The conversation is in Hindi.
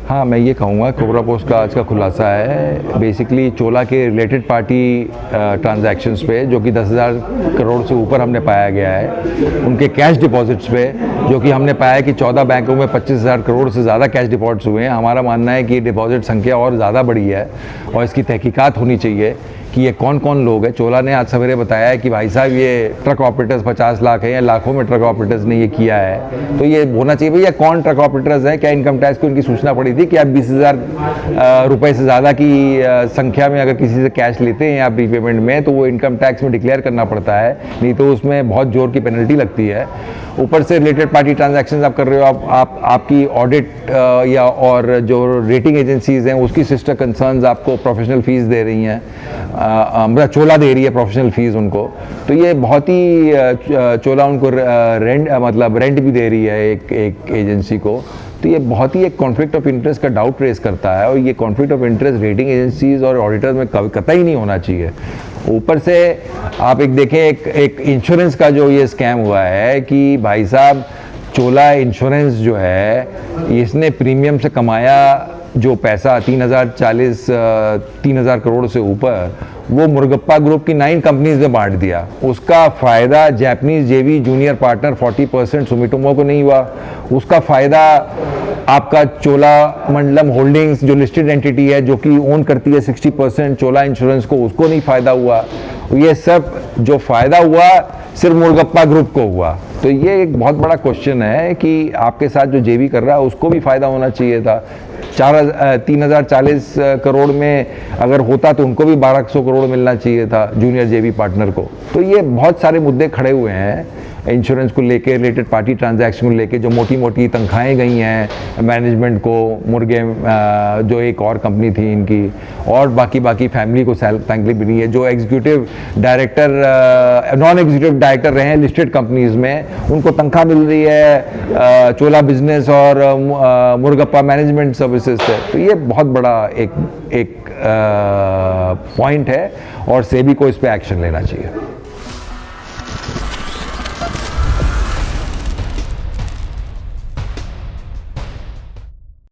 हाँ, मैं ये कहूँगा कोबरा पोस्ट का आज का खुलासा है बेसिकली चोला के रिलेटेड पार्टी ट्रांजैक्शंस पे जो कि 10,000 करोड़ से ऊपर हमने पाया गया है। उनके कैश डिपॉजिट्स पे जो कि हमने पाया कि 14 बैंकों में 25,000 करोड़ से ज़्यादा कैश डिपॉजिट्स हुए हैं। हमारा मानना है कि डिपॉजिट संख्या और ज़्यादा बढ़ी है और इसकी तहकीकात होनी चाहिए कि ये कौन कौन लोग हैं। चोला ने आज सवेरे बताया है कि भाई साहब ये ट्रक ऑपरेटर्स 50 लाख हैं या लाखों में ट्रक ऑपरेटर्स ने ये किया है, तो ये होना चाहिए भैया कौन ट्रक ऑपरेटर्स हैं। क्या इनकम टैक्स को इनकी सूचना पड़ी थी कि आप 20,000 रुपये से ज़्यादा की संख्या में अगर किसी से कैश लेते हैं आप प्रीपेमेंट में तो वो इनकम टैक्स में डिक्लेयर करना पड़ता है, नहीं तो उसमें बहुत जोर की पेनल्टी लगती है। ऊपर से रिलेटेड पार्टी ट्रांजैक्शंस आप कर रहे हो, आपकी ऑडिट या और जो रेटिंग एजेंसीज हैं उसकी सिस्टर कंसर्न्स आपको प्रोफेशनल फीस दे रही हैं, चोला दे रही है प्रोफेशनल फीस उनको, तो ये बहुत ही चोला उनको रेंट भी दे रही है एक एजेंसी को, तो ये बहुत ही एक कॉन्फ्लिक्ट ऑफ इंटरेस्ट का डाउट रेस करता है और ये conflict of interest rating agencies और ऑडिटर्स में कतई नहीं होना चाहिए। ऊपर से आप एक देखें एक इंश्योरेंस का जो ये स्कैम हुआ है कि भाई साहब चोला इंश्योरेंस जो है इसने प्रीमियम से कमाया जो पैसा 3,000 करोड़ से ऊपर वो मुर्गप्पा ग्रुप की 9 कंपनीज में बांट दिया। उसका फ़ायदा जापानीज जेवी जूनियर पार्टनर 40% सुमिटोमो को नहीं हुआ, उसका फ़ायदा आपका चोला मंडलम होल्डिंग्स जो लिस्टेड एंटिटी है जो कि ओन करती है 60% चोला इंश्योरेंस को, उसको नहीं फ़ायदा हुआ। ये सब जो फ़ायदा हुआ सिर्फ मुर्गप्पा ग्रुप को हुआ। तो ये एक बहुत बड़ा क्वेश्चन है कि आपके साथ जो जेवी कर रहा है उसको भी फ़ायदा होना चाहिए था। 3,040 करोड़ में अगर होता तो उनको भी 1,200 करोड़ मिलना चाहिए था जूनियर जेवी पार्टनर को। तो ये बहुत सारे मुद्दे खड़े हुए हैं इंश्योरेंस को लेके, रिलेटेड पार्टी ट्रांजैक्शन को लेके, जो मोटी मोटी तनख्वाहें गई हैं मैनेजमेंट को, मुर्गे जो एक और कंपनी थी इनकी, और बाकी फैमिली को तनख्वाह मिली है। जो executive director non executive director रहे हैं लिस्टेड कंपनीज में उनको तनख्वाह मिल रही है चोला बिजनेस और मुर्गप्पा मैनेजमेंट सर्विसेज से। तो ये बहुत बड़ा एक पॉइंट है और सेबी को इस पर एक्शन लेना चाहिए।